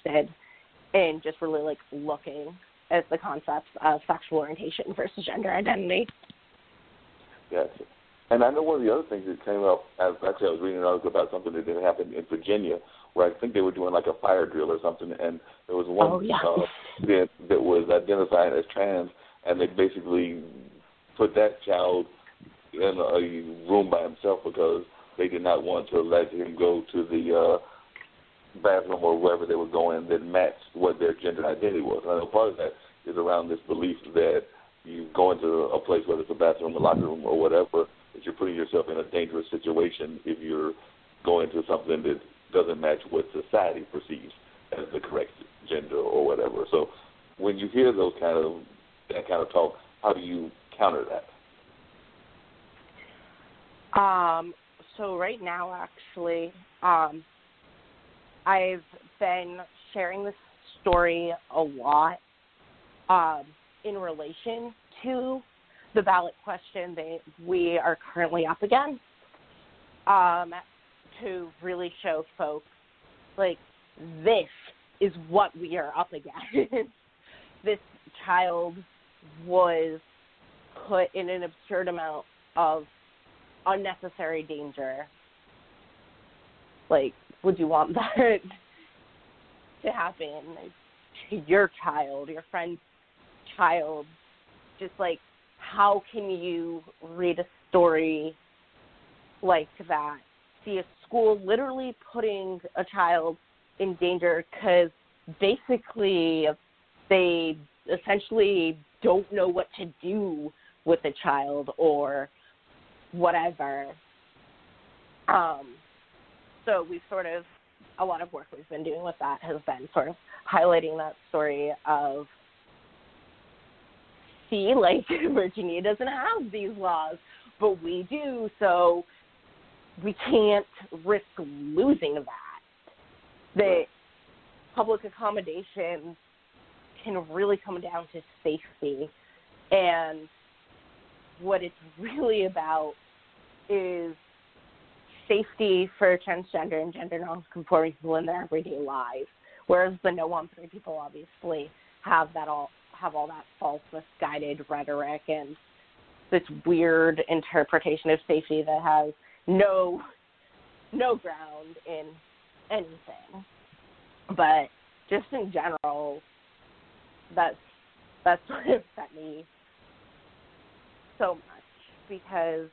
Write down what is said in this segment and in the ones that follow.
interested in just really, like, looking at the concepts of sexual orientation versus gender identity. Gotcha. And I know one of the other things that came up, actually I was reading an article about something that didn't happen in Virginia, where I think they were doing like a fire drill or something, and there was one that was identified as trans, and they basically put that child in a room by himself because they did not want to let him go to the bathroom or wherever they were going that matched what their gender identity was. And I know part of that is around this belief that you go into a place, whether it's a bathroom, a locker room, or whatever, that you're putting yourself in a dangerous situation if you're going to something that doesn't match what society perceives as the correct gender or whatever. So when you hear that kind of talk, how do you counter that? So right now, actually, I've been sharing this story a lot in relation to the ballot question that we are currently up against, to really show folks, like, this is what we are up against. This child was put in an absurd amount of unnecessary danger. Like, would you want that to happen to your child, your friend's child? Just, like, how can you read a story like that? See a school literally putting a child in danger because basically they essentially don't know what to do with the child or whatever. So we've sort of, a lot of work we've been doing with that has been sort of highlighting that story of, see, like, Virginia doesn't have these laws, but we do, so we can't risk losing that. That public accommodations can really come down to safety, and what it's really about is safety for transgender and gender nonconforming people in their everyday lives, whereas the No on 3 people obviously have all that false, misguided rhetoric and this weird interpretation of safety that has no ground in anything. But just in general, that's sort of upset me so much, because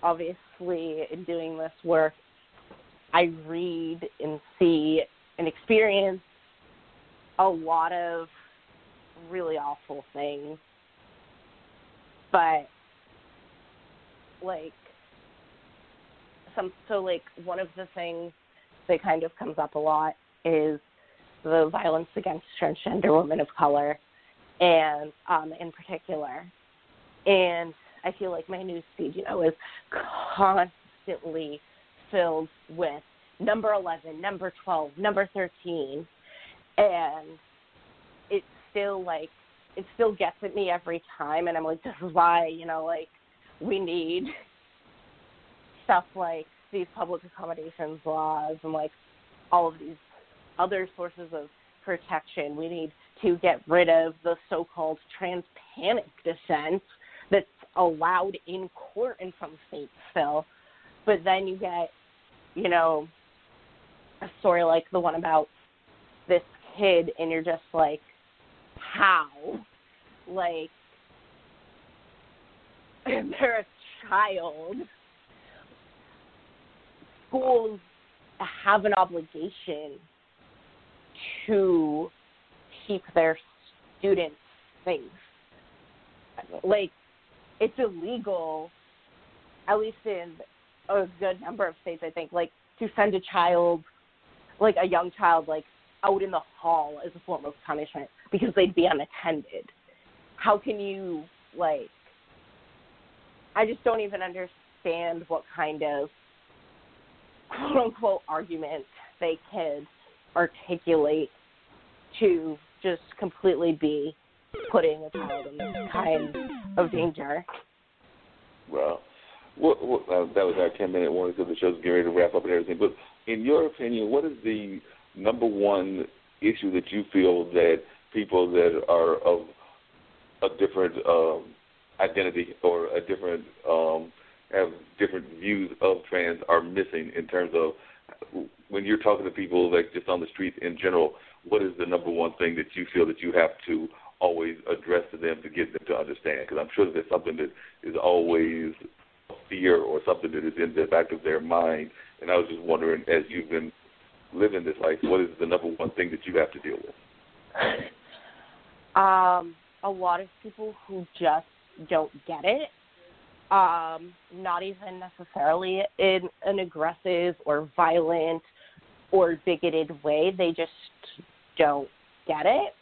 obviously in doing this work, I read and see and experience a lot of really awful things. But one of the things that kind of comes up a lot is the violence against transgender women of color, and in particular. And I feel like my news feed, is constantly filled with number 11, number 12, number 13, and it still gets at me every time, and I'm like, this is why, we need stuff like these public accommodations laws and, like, all of these other sources of protection. We need to get rid of the so-called trans panic defense that's allowed in court in some states still. But then you get, a story like the one about this kid, and you're just like, how? Like, they're a child. Schools have an obligation to keep their students safe. Like, it's illegal, at least in a good number of states, I think, like, to send a child, like a young child, like, out in the hall as a form of punishment because they'd be unattended. How can you, like, I just don't even understand what kind of quote-unquote argument they could articulate to just completely be putting a child in this kind of danger. Well, that was our 10-minute warning because the show's getting ready to wrap up and everything. But in your opinion, what is the number one issue that you feel that people that are of a different identity or a different have different views of trans are missing in terms of when you're talking to people like just on the street in general, what is the number one thing that you feel that you have to always address to them to get them to understand? Because I'm sure that there's something that is always fear or something that is in the back of their mind. And I was just wondering, as you've been living this life, what is the number one thing that you have to deal with? A lot of people who just don't get it, not even necessarily in an aggressive or violent or bigoted way. They just don't get it.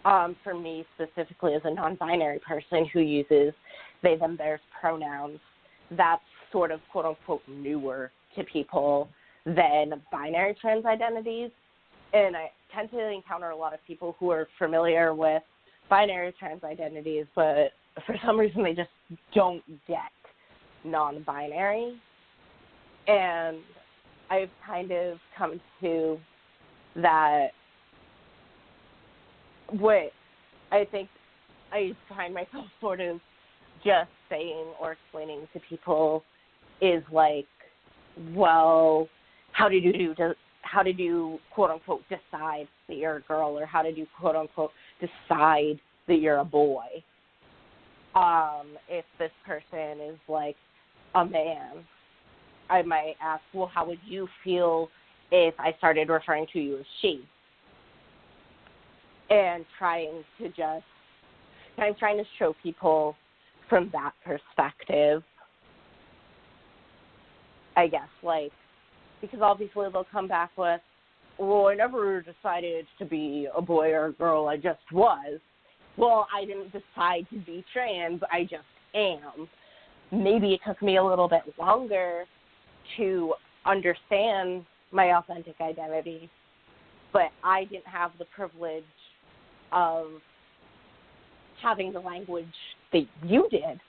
For me specifically as a non-binary person who uses they, them, theirs pronouns, that's sort of quote-unquote newer to people than binary trans identities. And I tend to encounter a lot of people who are familiar with binary trans identities, but for some reason they just don't get non-binary. And I've kind of come to that what I think I find myself sort of just saying or explaining to people is like, well, how did you quote unquote decide that you're a girl, or how did you quote unquote decide that you're a boy? If this person is like a man, I might ask, well, how would you feel if I started referring to you as she? And I'm trying to show people from that perspective, I guess, like, because obviously they'll come back with, well, I never decided to be a boy or a girl, I just was. Well, I didn't decide to be trans, I just am. Maybe it took me a little bit longer to understand my authentic identity, but I didn't have the privilege of having the language that you did.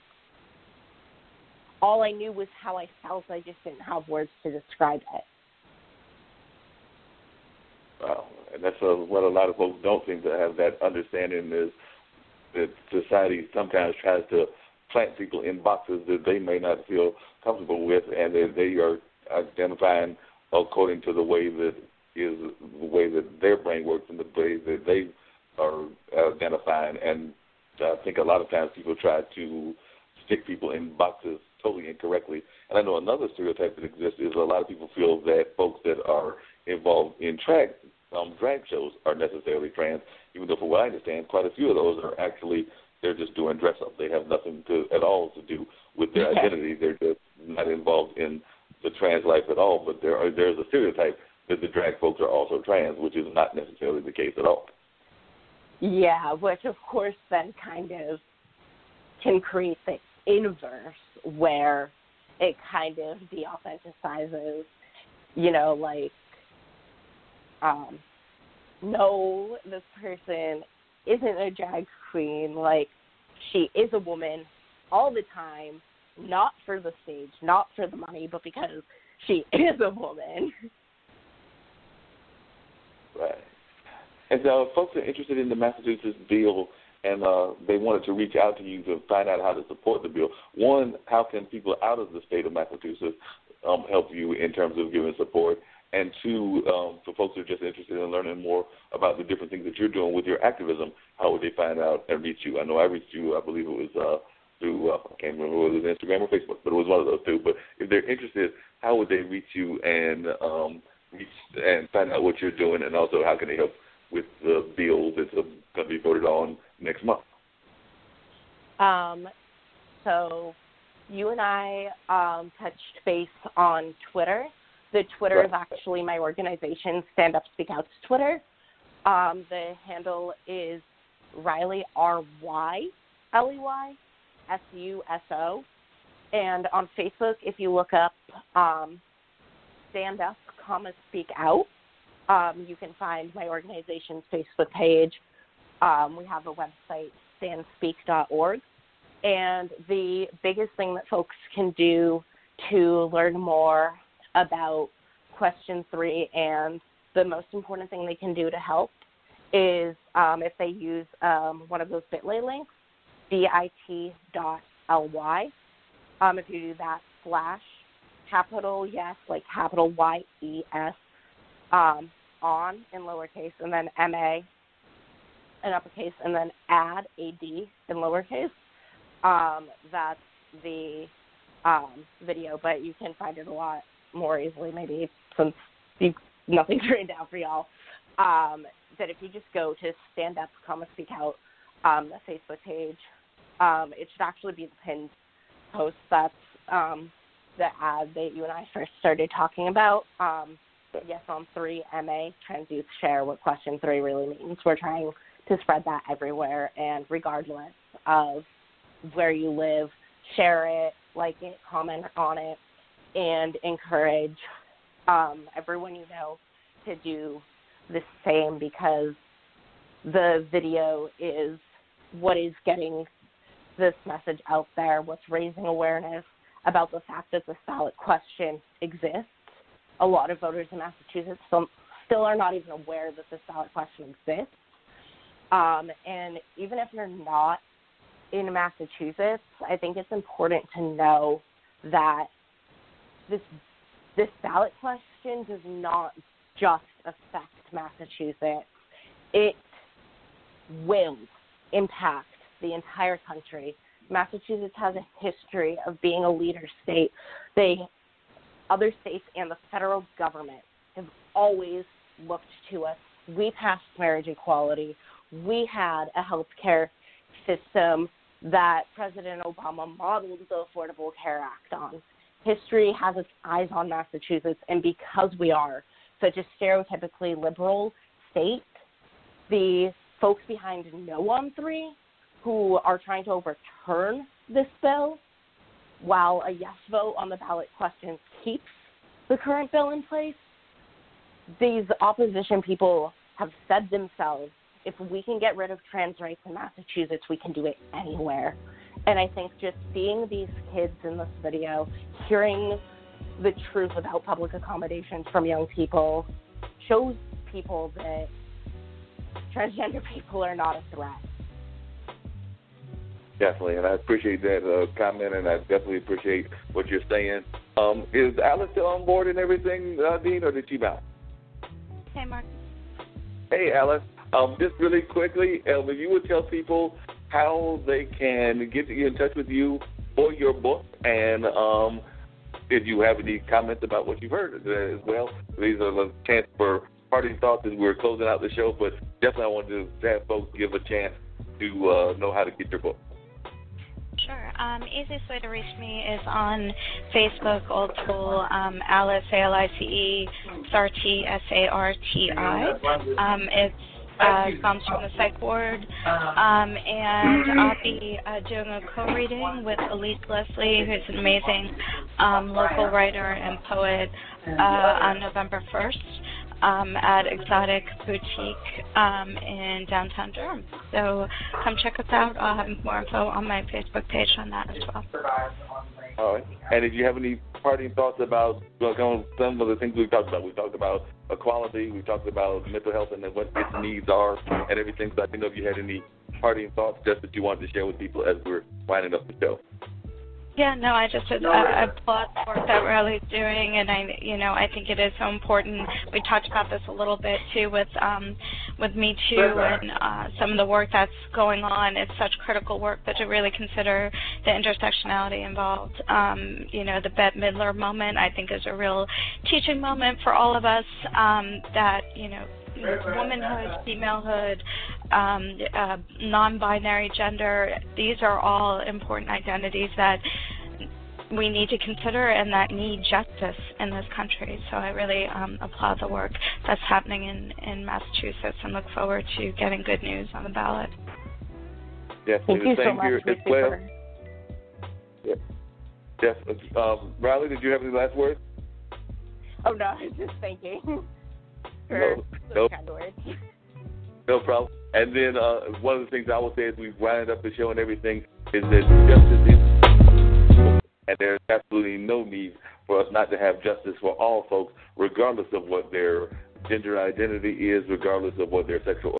All I knew was how I felt. I just didn't have words to describe it. Wow. And that's what a lot of folks don't seem to have that understanding, is that society sometimes tries to plant people in boxes that they may not feel comfortable with, and that they are identifying according to the way that their brain works and the way that they are identifying. And I think a lot of times people try to stick people in boxes totally incorrectly. And I know another stereotype that exists is a lot of people feel that folks that are involved in drag shows are necessarily trans, even though, for what I understand, quite a few of those are actually, they're just doing dress-up. They have nothing at all to do with their identity. They're just not involved in the trans life at all. But there's a stereotype that the drag folks are also trans, which is not necessarily the case at all. Yeah, which of course then kind of can create the inverse, where it kind of de-authenticizes, like, no, this person isn't a drag queen, like, she is a woman all the time, not for the stage, not for the money, but because she is a woman. Right. And so folks are interested in the Massachusetts bill, and they wanted to reach out to you to find out how to support the bill. One, how can people out of the state of Massachusetts help you in terms of giving support? And two, for folks who are just interested in learning more about the different things that you're doing with your activism, how would they find out and reach you? I know I reached you, I believe it was through, I can't remember whether it was Instagram or Facebook, but it was one of those two. But if they're interested, how would they reach you and find out what you're doing, and also how can they help with the bill that's going to be voted on next month? So you and I touched base on Twitter. The Twitter is actually my organization, Stand Up Speak Out's Twitter. The handle is Riley, RYLEY, SUSO. And on Facebook, if you look up Stand Up, Speak Out, you can find my organization's Facebook page. We have a website, standspeak.org. And the biggest thing that folks can do to learn more about Question 3, and the most important thing they can do to help, is if they use one of those Bitly links, bit.ly. If you do that / capital yes, like capital YES, on in lowercase, and then MA in uppercase, and then add AD in lowercase. That's the video, but you can find it a lot more easily, maybe since nothing's written down for y'all. That if you just go to Stand Up, Comma Speak Out, the Facebook page, it should actually be the pinned post. That's the ad that you and I first started talking about. Yes on 3 MA, Trans Youth Share what question 3 really means. We're trying to spread that everywhere, and regardless of where you live, share it, like it, comment on it, and encourage everyone you know to do the same, because the video is what is getting this message out there, what's raising awareness about the fact that this ballot question exists. A lot of voters in Massachusetts still are not even aware that this ballot question exists. And even if you're not in Massachusetts, I think it's important to know that this ballot question does not just affect Massachusetts. It will impact the entire country. Massachusetts has a history of being a leader state. Other states and the federal government have always looked to us. We passed marriage equality. We had a health care system that President Obama modeled the Affordable Care Act on. History has its eyes on Massachusetts, and because we are such a stereotypically liberal state, the folks behind No on 3 who are trying to overturn this bill, while a yes vote on the ballot question keeps the current bill in place, these opposition people have said themselves, if we can get rid of trans rights in Massachusetts, we can do it anywhere. And I think just seeing these kids in this video, hearing the truth about public accommodations from young people, shows people that transgender people are not a threat. Definitely, and I appreciate that comment, and I definitely appreciate what you're saying. Is Alice still on board and everything, Dean, or did she bounce? Hey, Mark. Hey, Alice. Just really quickly, if you would tell people how they can get in touch with you for your book, and if you have any comments about what you've heard as well. These are the chance for parting thoughts as we're closing out the show, but definitely I wanted to have folks give a chance to know how to get your book. Sure. Easiest way to reach me is on Facebook, old school, Alice, ALICE, Sarti, SARTI. It comes from the psych ward, and I'll be doing a co-reading with Elise Leslie, who's an amazing local writer and poet, on November 1st. At Exotic Boutique in downtown Durham. So come check us out. I'll have more info on my Facebook page on that as well. All right. And if you have any parting thoughts about some of the things we've talked about equality, we've talked about mental health and what its needs are and everything. So I didn't know if you had any parting thoughts just that you wanted to share with people as we're winding up the show. Yeah, no, I just applaud the work that Riley's doing, and I think it is so important. We talked about this a little bit too with Me Too and some of the work that's going on. It's such critical work, but to really consider the intersectionality involved. The Bette Midler moment, I think, is a real teaching moment for all of us. That womanhood, femalehood, non-binary gender, these are all important identities that we need to consider and that need justice in this country. So I really applaud the work that's happening in Massachusetts and look forward to getting good news on the ballot. Yes, thank you so much. As well. Yeah. Yes. Riley, did you have any last words? Oh, no, I was just thinking. No problem. And then one of the things I will say as we wind up the show and everything is that justice is, and there's absolutely no need for us not to have justice for all folks, regardless of what their gender identity is, regardless of what their sexual